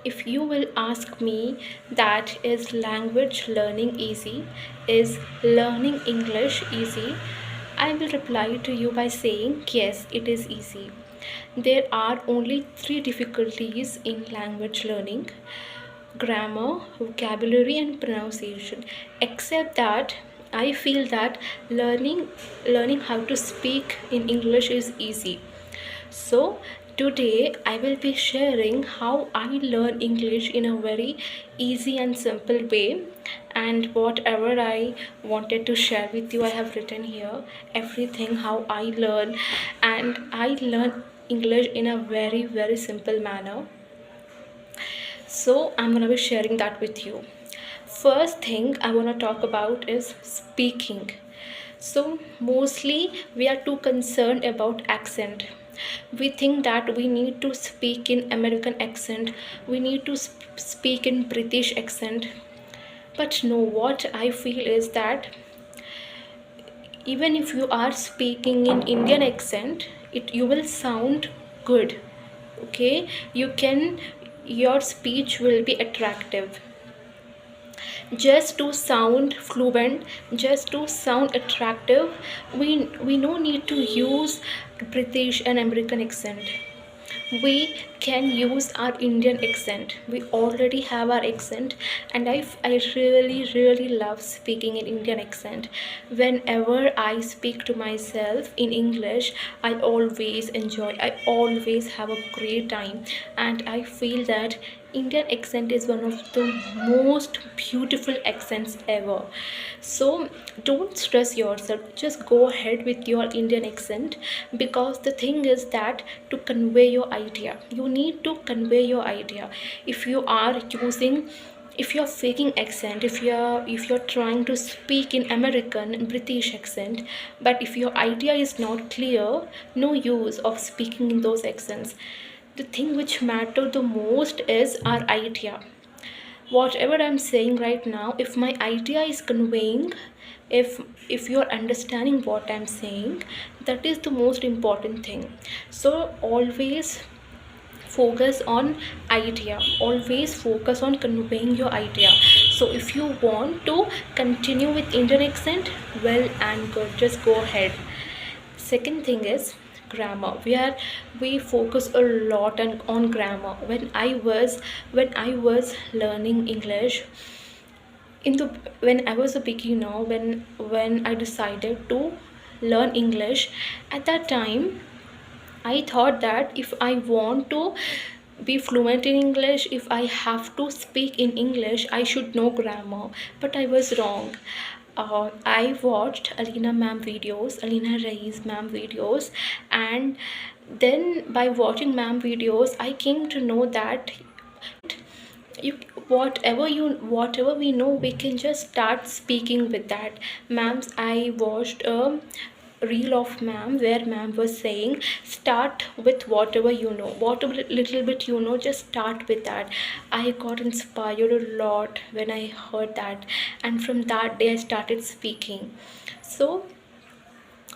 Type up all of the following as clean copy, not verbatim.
If you will ask me that is language learning easy, is learning English easy, I will reply to you by saying yes, it is easy. There are only three difficulties in language learning: grammar, vocabulary, and pronunciation. Except that I feel that learning how to speak in English is easy. So today I will be sharing how I learn English in a very easy and simple way, and whatever I wanted to share with you I have written here, everything how I learn. And I learn English in a very simple manner, so I'm going to be sharing that with you. First thing I want to talk about is speaking. So mostly we are too concerned about accent. We think that we need to speak in American accent, we need to speak in British accent. But no, what I feel is that even if you are speaking in Indian accent, it you will sound good. Okay, you can, your speech will be attractive. Just to sound fluent, just to sound attractive, we no need to use British and American accent. We can use our Indian accent. We already have our accent, and I really love speaking in Indian accent. Whenever I speak to myself in English, I always enjoy, I always have a great time, and I feel that Indian accent is one of the most beautiful accents ever. So don't stress yourself, just go ahead with your Indian accent, because the thing is that to convey your idea, you need to convey your idea. If you are using, if you're faking accent, if you're trying to speak in American British accent, but if your idea is not clear, no use of speaking in those accents. The thing which matter the most is our idea. Whatever I'm saying right now, if my idea is conveying, if you're understanding what I'm saying, that is the most important thing. So always focus on idea, always focus on conveying your idea. So if you want to continue with Indian accent, well and good, just go ahead. Second thing is grammar. We focus a lot on grammar. When I was learning English, in the when I was a beginner, when I decided to learn English, at that time I thought that if I want to be fluent in English, if I have to speak in English, I should know grammar. But I was wrong. I watched Alina Rai's ma'am videos, and then by watching ma'am videos, I came to know that you whatever we know, we can just start speaking with that. Ma'ams, I watched a reel of ma'am where ma'am was saying, start with whatever you know, whatever little bit you know, just start with that. I got inspired a lot when I heard that, and from that day I started speaking. So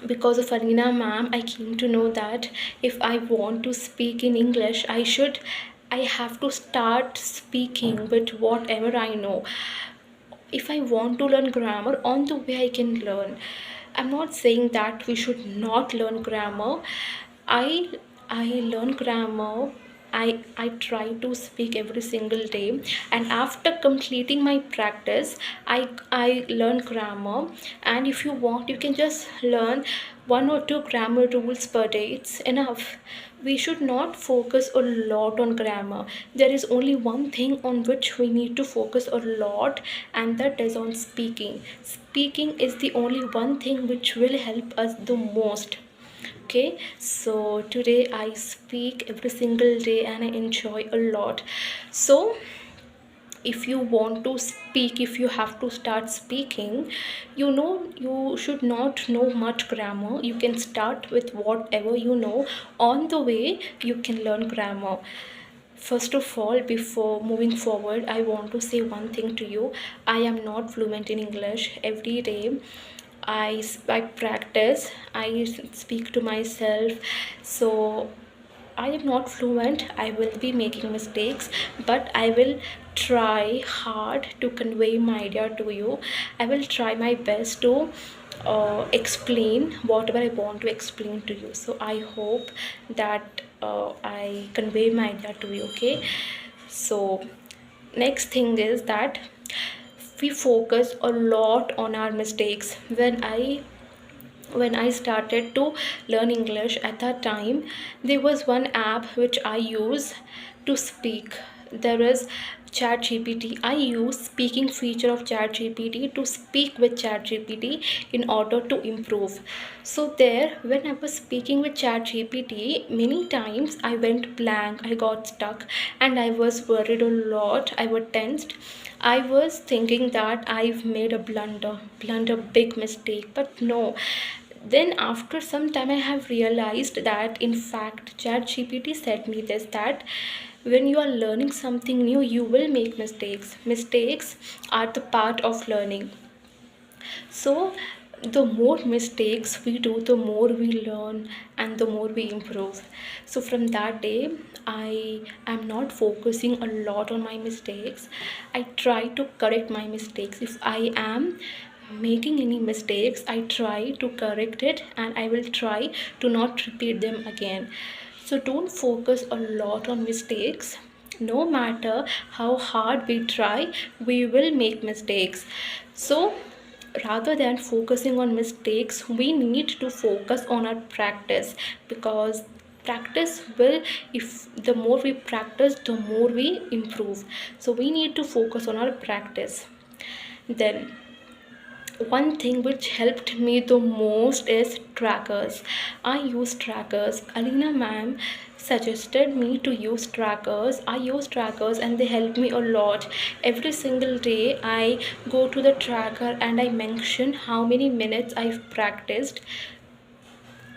because of Alina ma'am, I came to know that if I want to speak in English, I have to start speaking with whatever I know. If I want to learn grammar, on the way I can learn. I'm not saying that we should not learn grammar. I I learn grammar. I try to speak every single day, and after completing my practice, I learn grammar. And if you want, you can just learn one or two grammar rules per day. It's enough. We should not focus a lot on grammar. There is only one thing on which we need to focus a lot, and that is on speaking. Speaking is the only one thing which will help us the most. Okay, so today I speak every single day and I enjoy a lot. So if you want to speak, if you have to start speaking, you know, you should not know much grammar. You can start with whatever you know. On the way you can learn grammar. First of all, before moving forward, I want to say one thing to you. I am not fluent in English. Every day I practice, I speak to myself. So I am not fluent, I will be making mistakes, but I will try hard to convey my idea to you. I will try my best to explain whatever I want to explain to you. So I hope that I convey my idea to you. Okay, so next thing is that we focus a lot on our mistakes. When I started to learn English at that time, there was one app which I use to speak. There is ChatGPT. I use speaking feature of ChatGPT to speak with ChatGPT in order to improve. So there, when I was speaking with ChatGPT, many times I went blank, I got stuck, and I was worried a lot. I was tensed. I was thinking that I've made a blunder, big mistake, but no. Then after some time I have realized that in fact ChatGPT said me this, that when you are learning something new you will make mistakes are the part of learning. So the more mistakes we do, the more we learn and the more we improve. So from that day I am not focusing a lot on my mistakes. I try to correct my mistakes. If I am making any mistakes, I try to correct it and I will try to not repeat them again. So don't focus a lot on mistakes. No matter how hard we try, we will make mistakes. So rather than focusing on mistakes, we need to focus on our practice, because practice will, if the more we practice the more we improve. So we need to focus on our practice. Then one thing which helped me the most is trackers. I use trackers. Alina ma'am suggested me to use trackers. I use trackers and they help me a lot. Every single day I go to the tracker and I mention how many minutes I've practiced.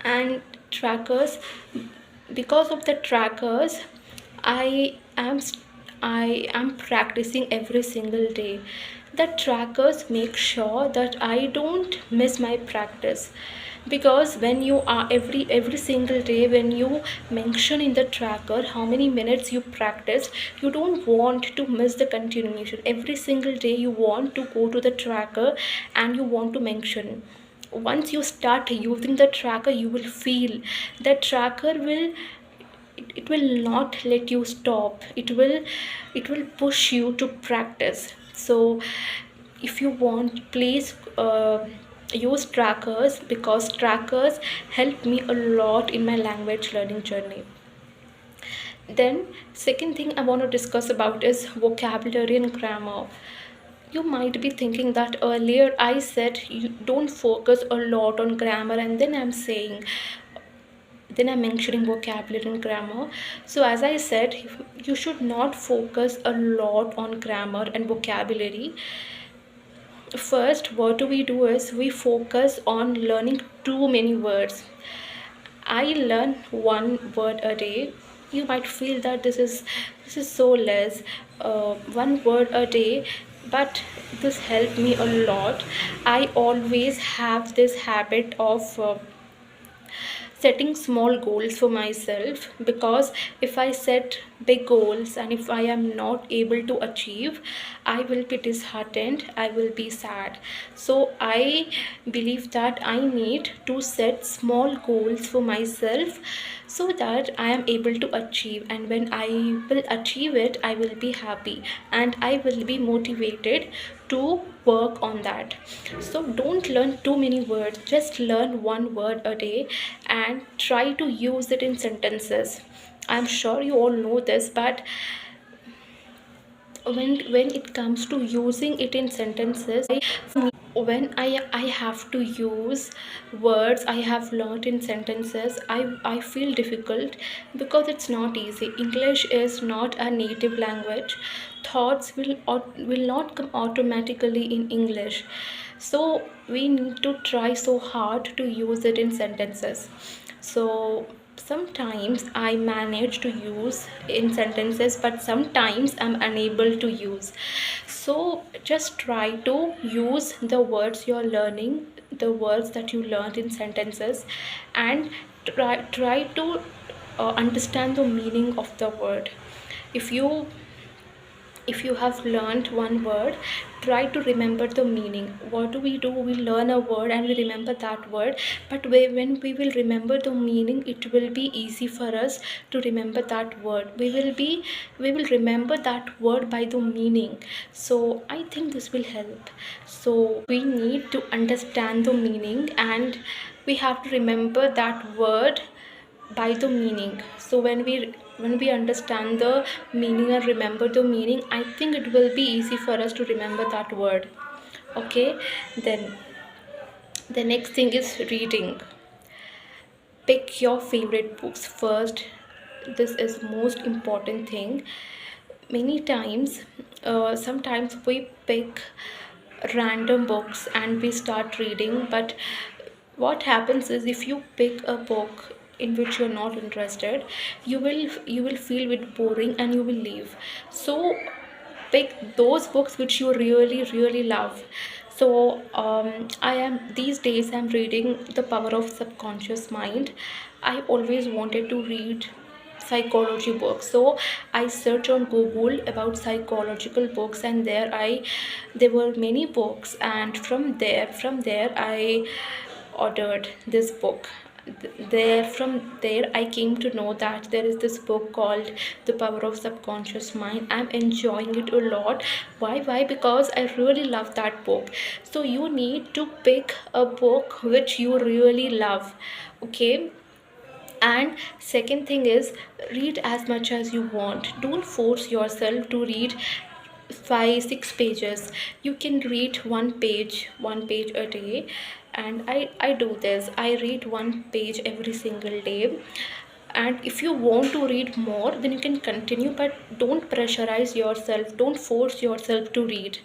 And trackers, because of the trackers, I am I am practicing every single day. The trackers make sure that I don't miss my practice, because when you are every single day, when you mention in the tracker how many minutes you practiced, you don't want to miss the continuation. Every single day you want to go to the tracker and you want to mention. Once you start using the tracker, you will feel that tracker will, it will not let you stop. It will push you to practice. So if you want, please use trackers, because trackers help me a lot in my language learning journey. Then second thing I want to discuss about is vocabulary and grammar. You might be thinking that earlier I said you don't focus a lot on grammar, and then I'm mentioning vocabulary and grammar. So as I said, you should not focus a lot on grammar and vocabulary. First, what do we do is we focus on learning too many words. I learn one word a day. You might feel that this is so less, one word a day, but this helped me a lot. I always have this habit of setting small goals for myself, because if I set big goals and if I am not able to achieve, I will be disheartened, I will be sad. So I believe that I need to set small goals for myself, so that I am able to achieve, and when I will achieve it, I will be happy and I will be motivated to work on that. So don't learn too many words, just learn one word a day and try to use it in sentences. I'm sure you all know this, but when it comes to using it in sentences, when I have to use words I have learned in sentences, I feel difficult, because it's not easy. English is not a native language. Thoughts will not come automatically in English. So we need to try so hard to use it in sentences. So sometimes I manage to use in sentences, but sometimes I'm unable to use. So just try to use the words you're learning, the words that you learned in sentences, and try to understand the meaning of the word. If you if you have learned one word, try to remember the meaning. What do? We learn a word and we remember that word, but when we will remember the meaning, it will be easy for us to remember that word. We will remember that word by the meaning. So I think this will help. So we need to understand the meaning, and we have to remember that word by the meaning. So when we understand the meaning and remember the meaning, I think it will be easy for us to remember that word. Okay, then the next thing is reading. Pick your favorite books first. This is most important thing. Many times, sometimes we pick random books and we start reading, but what happens is, if you pick a book in which you're not interested, you will feel it boring and you will leave. So pick those books which you really really love. So I am these days I'm reading The Power of Subconscious Mind. I always wanted to read psychology books, so I searched on Google about psychological books, and there were many books, and from there I ordered this book. From there I came to know that there is this book called The Power of Subconscious Mind. I'm enjoying it a lot. Why? Because I really love that book. So you need to pick a book which you really love. Okay, and second thing is, read as much as you want. Don't force yourself to read 5 6 pages. You can read one page a day, and I do this. I read one page every single day. And if you want to read more, then you can continue, but don't pressurize yourself, don't force yourself to read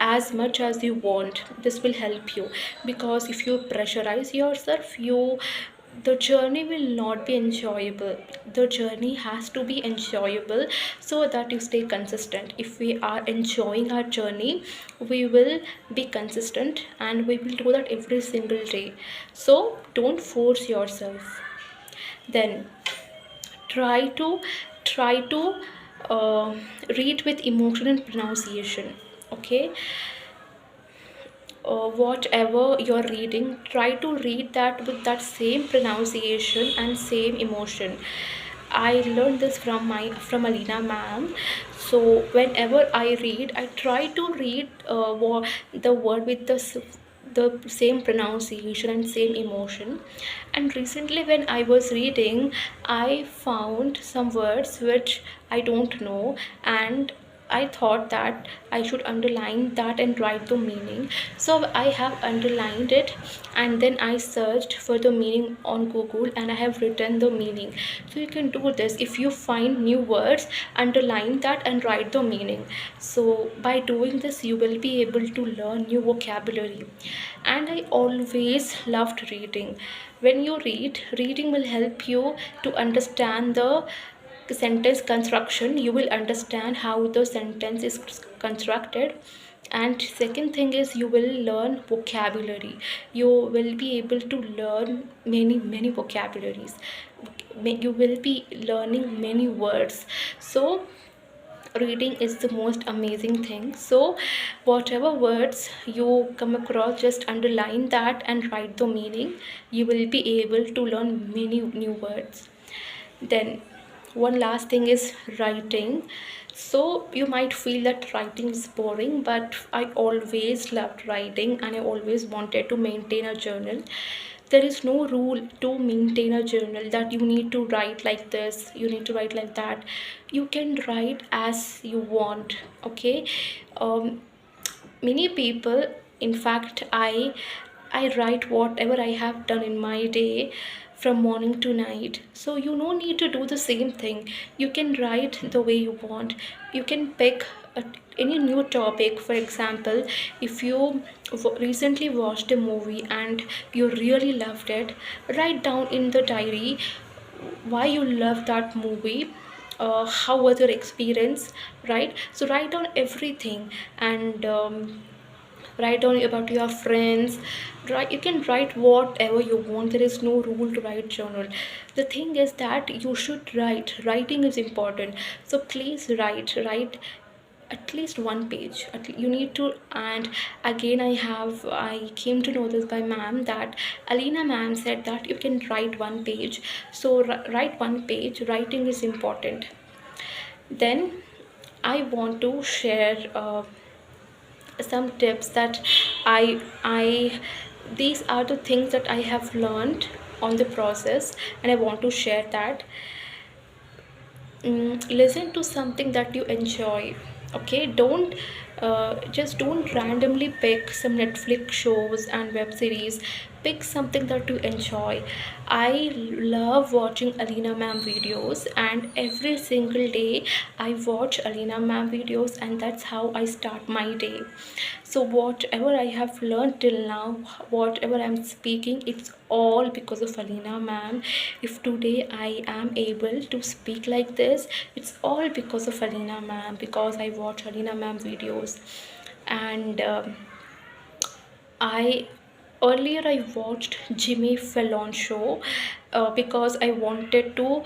as much as you want. This will help you, because if you pressurize yourself, the journey will not be enjoyable. The journey has to be enjoyable, so that you stay consistent. If we are enjoying our journey, we will be consistent and we will do that every single day. So don't force yourself. Then try to uh, read with emotion and pronunciation. Okay, whatever you're reading, try to read that with that same pronunciation and same emotion. I learned this from Alina ma'am. So whenever I read, I try to read the word with the same pronunciation and same emotion. And recently when I was reading, I found some words which I don't know, and I thought that I should underline that and write the meaning. So I have underlined it, and then I searched for the meaning on Google and I have written the meaning. So you can do this. If you find new words, underline that and write the meaning. So by doing this, you will be able to learn new vocabulary. And I always loved reading. When you reading will help you to understand the sentence construction. You will understand how the sentence is constructed. And second thing is, you will learn vocabulary. You will be able to learn many vocabularies. You will be learning many words. So reading is the most amazing thing. So whatever words you come across, just underline that and write the meaning. You will be able to learn many new words. Then one last thing is writing. So you might feel that writing is boring, but I always loved writing and I always wanted to maintain a journal. There is no rule to maintain a journal that you need to write like this, you need to write like that. You can write as you want. Okay, um, many people, in fact, I write whatever I have done in my day from morning to night. So you no need to do the same thing. You can write the way you want. You can pick any new topic. For example, if you recently watched a movie and you really loved it, write down in the diary why you love that movie. How was your experience, right? So write down everything. And write down about your friends. Write, you can write whatever you want. There is no rule to write journal. The thing is that you should write. Writing is important, so please write at least one page. You need to. And again, I came to know this by ma'am, that Alina ma'am said that you can write one page. So write one page. Writing is important. Then I want to share some tips that I these are the things that I have learned on the process, and I want to share that. Listen to something that you enjoy. Okay, don't just don't randomly pick some Netflix shows and web series. Pick something that you enjoy. I love watching Alina ma'am videos, and every single day I watch Alina ma'am videos, and that's how I start my day. So whatever I have learned till now, whatever I'm speaking, it's all because of Alina ma'am. If today I am able to speak like this, it's all because of Alina ma'am, because I watch Alina ma'am videos. And I earlier I watched Jimmy Fallon show because I wanted to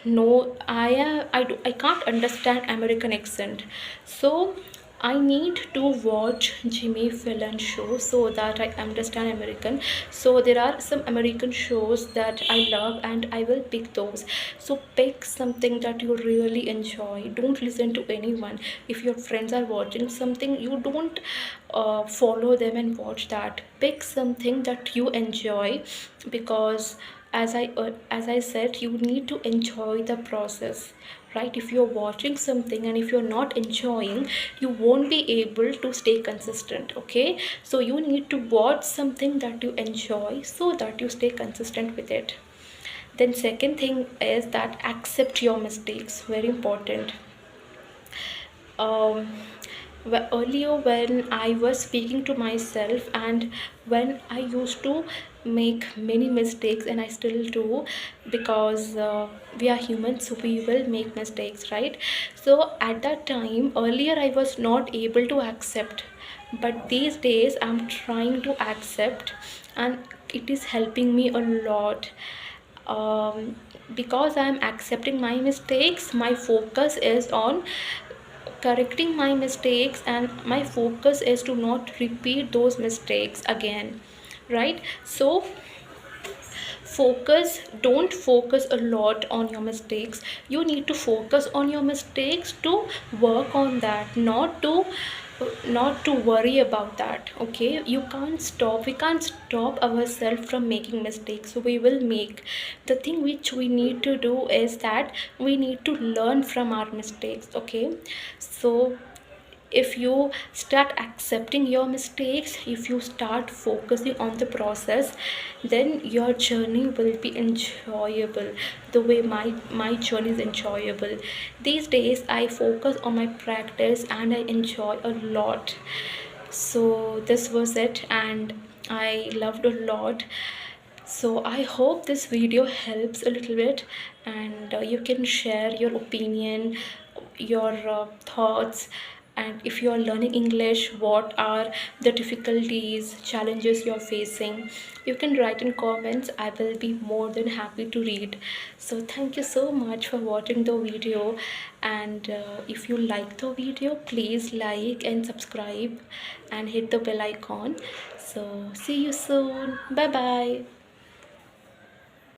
know. I can't understand American accent, so I need to watch Jimmy Fallon show so that I understand American. So there are some American shows that I love, and I will pick those. So pick something that you really enjoy. Don't listen to anyone. If your friends are watching something, you don't follow them and watch that. Pick something that you enjoy, because as I said, you need to enjoy the process, right? If you're watching something and if you're not enjoying, you won't be able to stay consistent. Okay, so you need to watch something that you enjoy so that you stay consistent with it. Then second thing is that accept your mistakes. Very important. um, Earlier when I was speaking to myself, and when I used to make many mistakes, and I still do, because we are humans, so we will make mistakes, right? So at that time, earlier I was not able to accept, but these days I'm trying to accept, and it is helping me a lot. Because I'm accepting my mistakes, my focus is on correcting my mistakes, and my focus is to not repeat those mistakes again, right? So don't focus a lot on your mistakes. You need to focus on your mistakes to work on that, not to worry about that. Okay, we can't stop ourselves from making mistakes, so we will make. The thing which we need to do is that we need to learn from our mistakes. Okay, so if you start accepting your mistakes, if you start focusing on the process, then your journey will be enjoyable, the way my journey is enjoyable. These days I focus on my practice, and I enjoy a lot. So this was it, and I loved a lot. So I hope this video helps a little bit, and you can share your opinion, your thoughts, and if you are learning English, what are the difficulties, challenges you are facing. You can write in comments. I will be more than happy to read. So thank you so much for watching the video, and if you like the video, please like and subscribe and hit the bell icon. So see you soon. Bye bye.